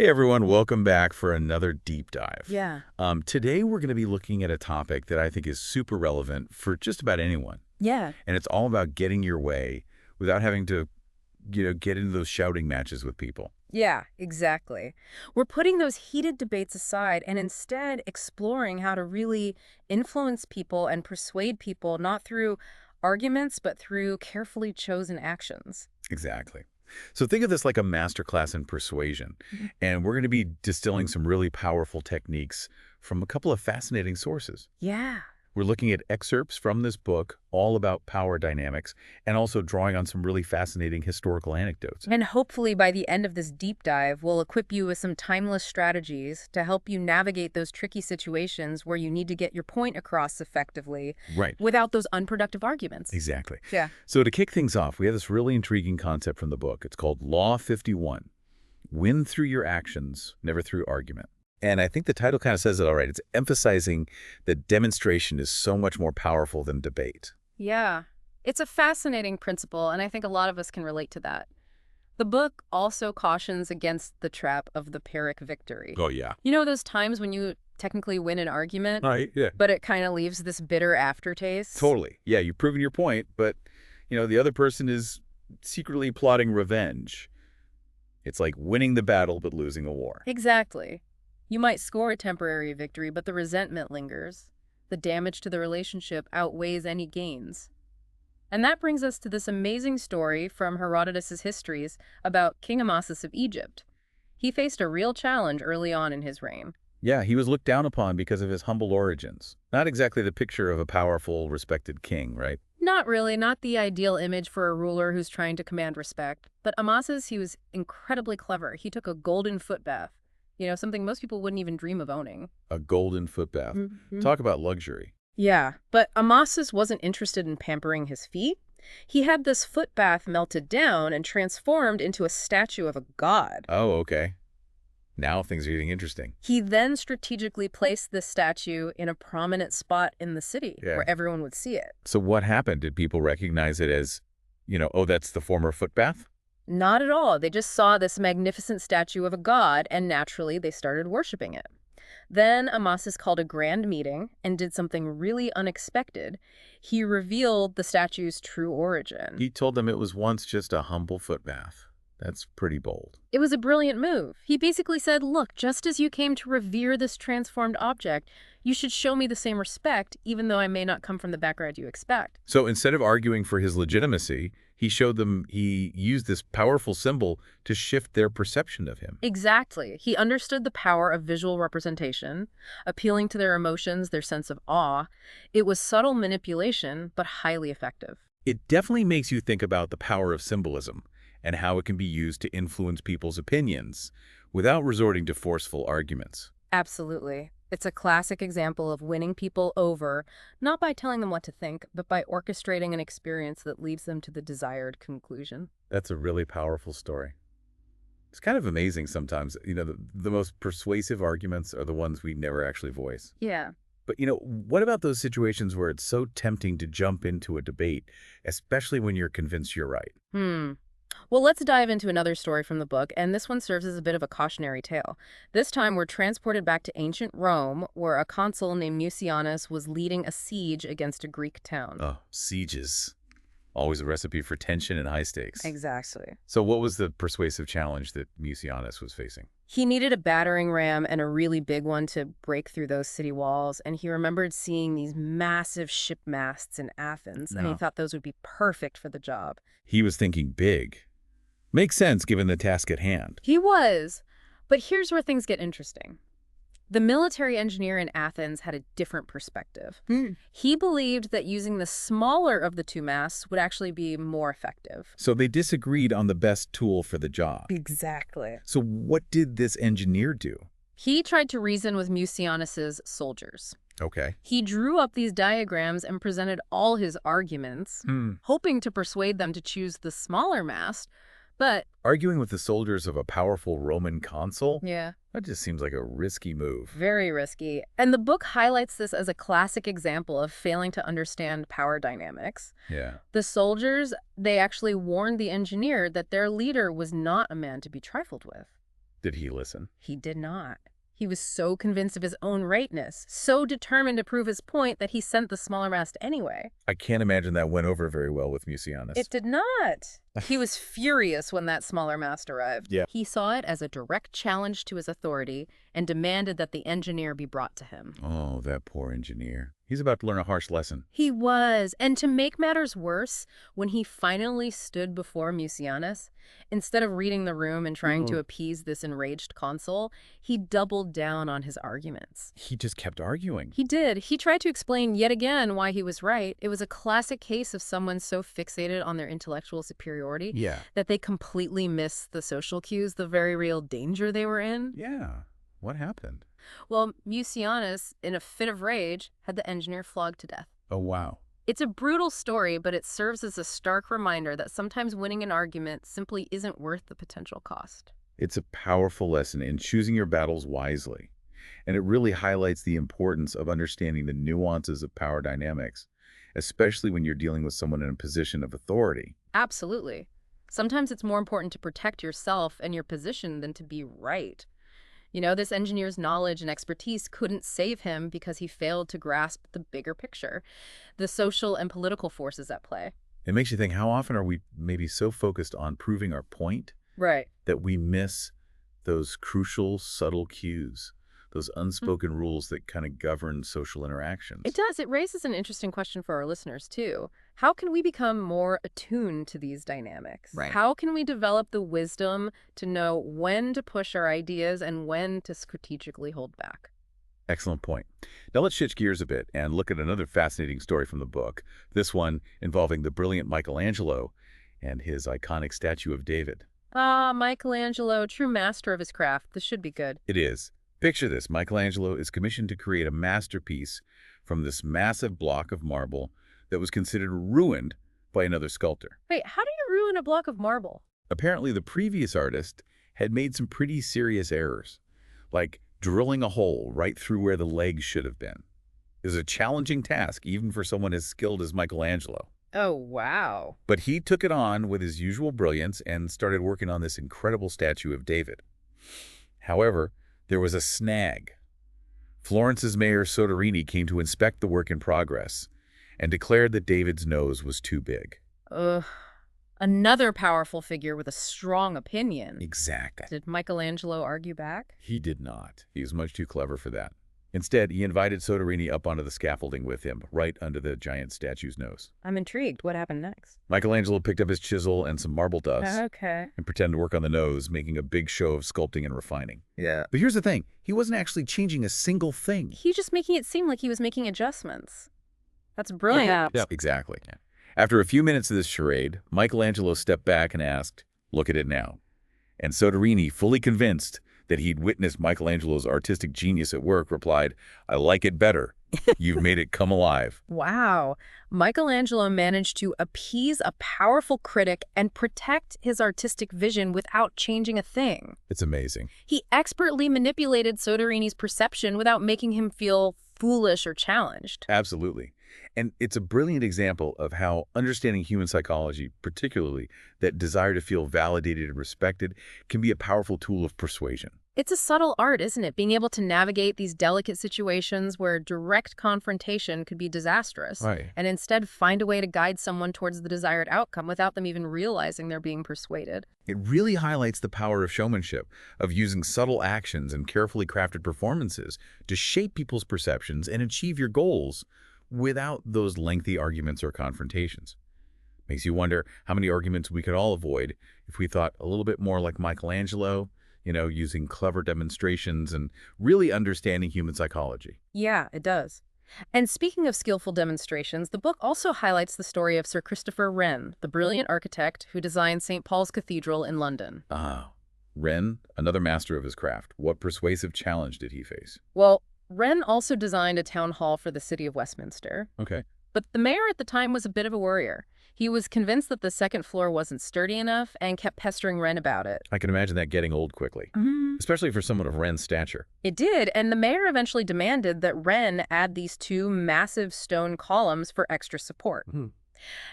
Hey everyone, welcome back for another deep dive. Yeah. Today we're going to be looking at a topic that I think is super relevant for just about anyone. Yeah. And it's all about getting your way without having to, get into those shouting matches with people. Yeah, exactly. We're putting those heated debates aside and instead exploring how to really influence people and persuade people, not through arguments, but through carefully chosen actions. Exactly. So think of this like a masterclass in persuasion. Mhm. And we're going to be distilling some really powerful techniques from a couple of fascinating sources. Yeah. We're looking at excerpts from this book all about power dynamics and also drawing on some really fascinating historical anecdotes. And hopefully by the end of this deep dive, we'll equip you with some timeless strategies to help you navigate those tricky situations where you need to get your point across effectively Right. without those unproductive arguments. Exactly. Yeah. So to kick things off, we have this really intriguing concept from the book. It's called Law 51. Win through your actions, never through argument. And I think the title kind of says it all right. It's emphasizing that demonstration is so much more powerful than debate. Yeah, it's a fascinating principle, and I think a lot of us can relate to that. The book also cautions against the trap of the Pyrrhic victory. Oh, yeah. You know those times when you technically win an argument, Right, yeah. but it kind of leaves this bitter aftertaste? Totally. Yeah, you've proven your point, but, the other person is secretly plotting revenge. It's like winning the battle but losing a war. Exactly. You might score a temporary victory, but the resentment lingers. The damage to the relationship outweighs any gains. And that brings us to this amazing story from Herodotus's histories about King Amasis of Egypt. He faced a real challenge early on in his reign. Yeah, he was looked down upon because of his humble origins. Not exactly the picture of a powerful, respected king, right? Not really, not the ideal image for a ruler who's trying to command respect. But Amasis, he was incredibly clever. He took a golden foot bath. Something most people wouldn't even dream of owning. A golden foot bath. Mhm. Talk about luxury. Yeah, but Amasis wasn't interested in pampering his feet. He had this foot bath melted down and transformed into a statue of a god. Oh, okay. Now things are getting interesting. He then strategically placed this statue in a prominent spot in the city where everyone would see it. So what happened? Did people recognize it as, oh, that's the former foot bath? Not at all. They just saw this magnificent statue of a god, and naturally they started worshiping it. Then Amasis called a grand meeting and did something really unexpected. He revealed the statue's true origin. He told them it was once just a humble foot bath. That's pretty bold. It was a brilliant move. He basically said, look, just as you came to revere this transformed object, you should show me the same respect, even though I may not come from the background you expect. So instead of arguing for his legitimacy, he showed them he used this powerful symbol to shift their perception of him. Exactly. He understood the power of visual representation, appealing to their emotions, their sense of awe. It was subtle manipulation, but highly effective. It definitely makes you think about the power of symbolism and how it can be used to influence people's opinions without resorting to forceful arguments. Absolutely. It's a classic example of winning people over, not by telling them what to think, but by orchestrating an experience that leads them to the desired conclusion. That's a really powerful story. It's kind of amazing sometimes. The most persuasive arguments are the ones we never actually voice. Yeah. But, what about those situations where it's so tempting to jump into a debate, especially when you're convinced you're right? Well, let's dive into another story from the book, and this one serves as a bit of a cautionary tale. This time, we're transported back to ancient Rome, where a consul named Mucianus was leading a siege against a Greek town. Oh, sieges. Always a recipe for tension and high stakes. Exactly. So what was the persuasive challenge that Mucianus was facing? He needed a battering ram and a really big one to break through those city walls, and he remembered seeing these massive ship masts in Athens, and he thought those would be perfect for the job. He was thinking big. Makes sense given the task at hand. He was. But here's where things get interesting. The military engineer in Athens had a different perspective. He believed that using the smaller of the two masts would actually be more effective. So they disagreed on the best tool for the job. Exactly. So what did this engineer do? He tried to reason with Mucianus's soldiers. Okay. He drew up these diagrams and presented all his arguments, hoping to persuade them to choose the smaller mast. But arguing with the soldiers of a powerful Roman consul? yeah, That just seems like a risky move. very risky. And the book highlights this as a classic example of failing to understand power dynamics. Yeah. The soldiers, they actually warned the engineer that their leader was not a man to be trifled with. Did he listen? He did not. He was so convinced of his own rightness, so determined to prove his point that he sent the smaller mast anyway. I can't imagine that went over very well with Mucianus. It did not. He was furious when that smaller mast arrived. Yeah. He saw it as a direct challenge to his authority and demanded that the engineer be brought to him. Oh, that poor engineer. He's about to learn a harsh lesson. He was. And to make matters worse, when he finally stood before Mucianus, instead of reading the room and trying to appease this enraged consul, he doubled down on his arguments. He just kept arguing. He did. He tried to explain yet again why he was right. It was a classic case of someone so fixated on their intellectual superiority that they completely missed the social cues, the very real danger they were in. Yeah. What happened? Well, Mucianus, in a fit of rage, had the engineer flogged to death. Oh, wow. It's a brutal story, but it serves as a stark reminder that sometimes winning an argument simply isn't worth the potential cost. It's a powerful lesson in choosing your battles wisely. And it really highlights the importance of understanding the nuances of power dynamics, especially when you're dealing with someone in a position of authority. Absolutely. Sometimes it's more important to protect yourself and your position than to be right. You know, this engineer's knowledge and expertise couldn't save him because he failed to grasp the bigger picture, the social and political forces at play. It makes you think, how often are we maybe so focused on proving our point Right. that we miss those crucial, subtle cues, those unspoken rules that kind of govern social interactions? It does. It raises an interesting question for our listeners, too. How can we become more attuned to these dynamics? Right. How can we develop the wisdom to know when to push our ideas and when to strategically hold back? Excellent point. Now let's switch gears a bit and look at another fascinating story from the book, this one involving the brilliant Michelangelo and his iconic statue of David. Ah, Michelangelo, true master of his craft. This should be good. It is. Picture this. Michelangelo is commissioned to create a masterpiece from this massive block of marble that was considered ruined by another sculptor. Wait, how do you ruin a block of marble? Apparently, the previous artist had made some pretty serious errors, like drilling a hole right through where the legs should have been. It was a challenging task, even for someone as skilled as Michelangelo. Oh, wow. But he took it on with his usual brilliance and started working on this incredible statue of David. However, there was a snag. Florence's mayor Soderini came to inspect the work in progress and declared that David's nose was too big. Ugh. Another powerful figure with a strong opinion. Exactly. Did Michelangelo argue back? He did not. He was much too clever for that. Instead, he invited Soderini up onto the scaffolding with him, right under the giant statue's nose. I'm intrigued. What happened next? Michelangelo picked up his chisel and some marble dust Okay. and pretended to work on the nose, making a big show of sculpting and refining. Yeah. But here's the thing. He wasn't actually changing a single thing. He's just making it seem like he was making adjustments. That's brilliant. Yeah, exactly. After a few minutes of this charade, Michelangelo stepped back and asked, "Look at it now." And Soderini, fully convinced that he'd witnessed Michelangelo's artistic genius at work, replied, "I like it better. You've made it come alive." Wow. Michelangelo managed to appease a powerful critic and protect his artistic vision without changing a thing. It's amazing. He expertly manipulated Soderini's perception without making him feel foolish or challenged. Absolutely. And it's a brilliant example of how understanding human psychology, particularly that desire to feel validated and respected, can be a powerful tool of persuasion. It's a subtle art, isn't it? Being able to navigate these delicate situations where direct confrontation could be disastrous, Right. and instead find a way to guide someone towards the desired outcome without them even realizing they're being persuaded. It really highlights the power of showmanship, of using subtle actions and carefully crafted performances to shape people's perceptions and achieve your goals without those lengthy arguments or confrontations. Makes you wonder how many arguments we could all avoid if we thought a little bit more like Michelangelo, using clever demonstrations and really understanding human psychology. Yeah, it does. And speaking of skillful demonstrations, the book also highlights the story of Sir Christopher Wren, the brilliant architect who designed St. Paul's Cathedral in London. Ah, Wren, another master of his craft. What persuasive challenge did he face? Well, Wren also designed a town hall for the city of Westminster. Okay. But the mayor at the time was a bit of a worrier. He was convinced that the second floor wasn't sturdy enough and kept pestering Wren about it. I can imagine that getting old quickly, especially for someone of Wren's stature. It did, and the mayor eventually demanded that Wren add these two massive stone columns for extra support.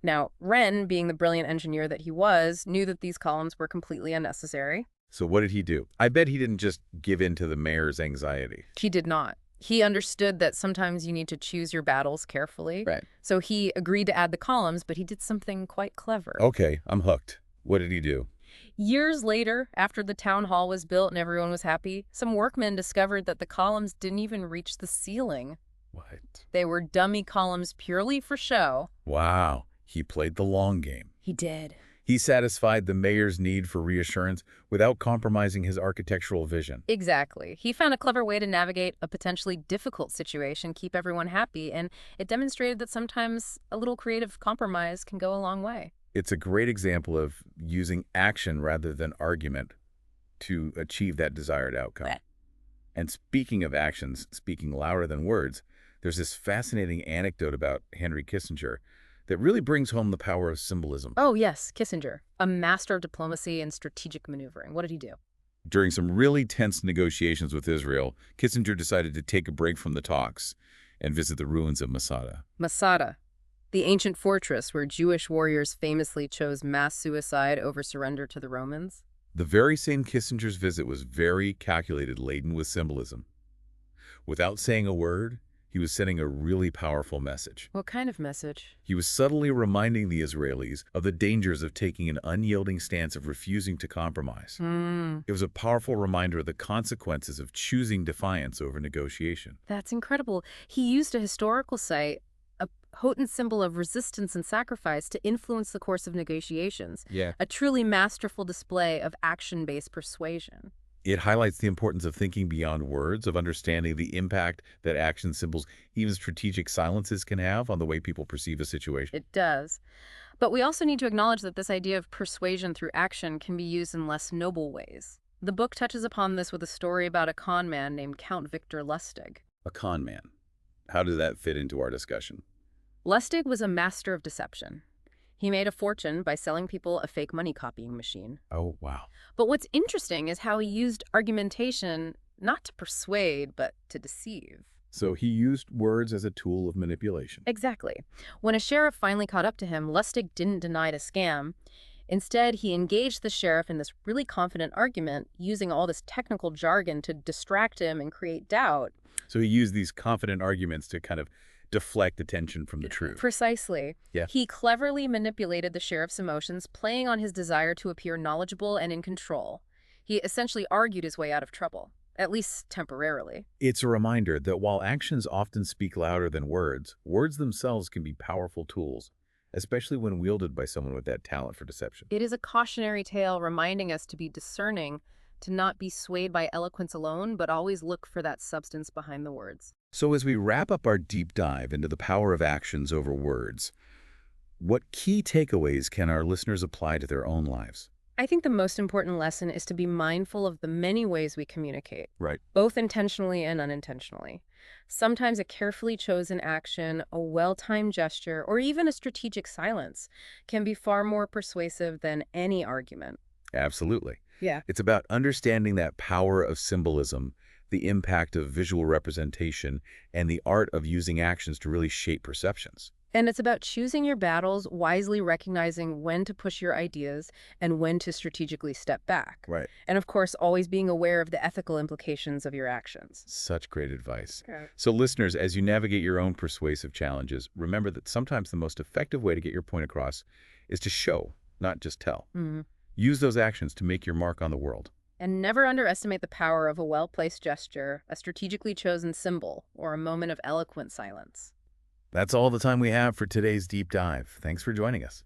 Now, Wren, being the brilliant engineer that he was, knew that these columns were completely unnecessary. So what did he do? I bet he didn't just give in to the mayor's anxiety. He did not. He understood that sometimes you need to choose your battles carefully. Right. So he agreed to add the columns, but he did something quite clever. Okay, I'm hooked. What did he do? Years later, after the town hall was built and everyone was happy, some workmen discovered that the columns didn't even reach the ceiling. What? They were dummy columns purely for show. Wow, he played the long game. He did. He satisfied the mayor's need for reassurance without compromising his architectural vision. Exactly. He found a clever way to navigate a potentially difficult situation, keep everyone happy, and it demonstrated that sometimes a little creative compromise can go a long way. It's a great example of using action rather than argument to achieve that desired outcome. Right. And speaking of actions, speaking louder than words, there's this fascinating anecdote about Henry Kissinger that really brings home the power of symbolism. Oh, yes, Kissinger, a master of diplomacy and strategic maneuvering. What did he do? During some really tense negotiations with Israel, Kissinger decided to take a break from the talks and visit the ruins of Masada. Masada, the ancient fortress where Jewish warriors famously chose mass suicide over surrender to the Romans. The very same Kissinger's visit was very calculated, laden with symbolism. Without saying a word, he was sending a really powerful message. What kind of message? He was subtly reminding the Israelis of the dangers of taking an unyielding stance of refusing to compromise. It was a powerful reminder of the consequences of choosing defiance over negotiation. That's incredible. He used a historical site, a potent symbol of resistance and sacrifice, to influence the course of negotiations. Yeah. A truly masterful display of action-based persuasion. It highlights the importance of thinking beyond words, of understanding the impact that action symbols, even strategic silences, can have on the way people perceive a situation. It does. But we also need to acknowledge that this idea of persuasion through action can be used in less noble ways. The book touches upon this with a story about a con man named Count Victor Lustig. A con man. How does that fit into our discussion? Lustig was a master of deception. He made a fortune by selling people a fake money copying machine. Oh, wow. But what's interesting is how he used argumentation not to persuade, but to deceive. So he used words as a tool of manipulation. Exactly. When a sheriff finally caught up to him, Lustig didn't deny the scam. Instead, he engaged the sheriff in this really confident argument, using all this technical jargon to distract him and create doubt. So he used these confident arguments to kind of deflect attention from the truth. Precisely. Yeah. He cleverly manipulated the sheriff's emotions, playing on his desire to appear knowledgeable and in control. He essentially argued his way out of trouble, at least temporarily. It's a reminder that while actions often speak louder than words, words themselves can be powerful tools, especially when wielded by someone with that talent for deception. It is a cautionary tale reminding us to be discerning, to not be swayed by eloquence alone, but always look for that substance behind the words. So as we wrap up our deep dive into the power of actions over words, what key takeaways can our listeners apply to their own lives? I think the most important lesson is to be mindful of the many ways we communicate, Right. both intentionally and unintentionally. Sometimes a carefully chosen action, a well-timed gesture, or even a strategic silence can be far more persuasive than any argument. Absolutely. Yeah. It's about understanding that power of symbolism, the impact of visual representation, and the art of using actions to really shape perceptions. And it's about choosing your battles, wisely recognizing when to push your ideas and when to strategically step back. Right. And of course, always being aware of the ethical implications of your actions. Such great advice. Okay. So listeners, as you navigate your own persuasive challenges, remember that sometimes the most effective way to get your point across is to show, not just tell. Use those actions to make your mark on the world. And never underestimate the power of a well-placed gesture, a strategically chosen symbol, or a moment of eloquent silence. That's all the time we have for today's deep dive. Thanks for joining us.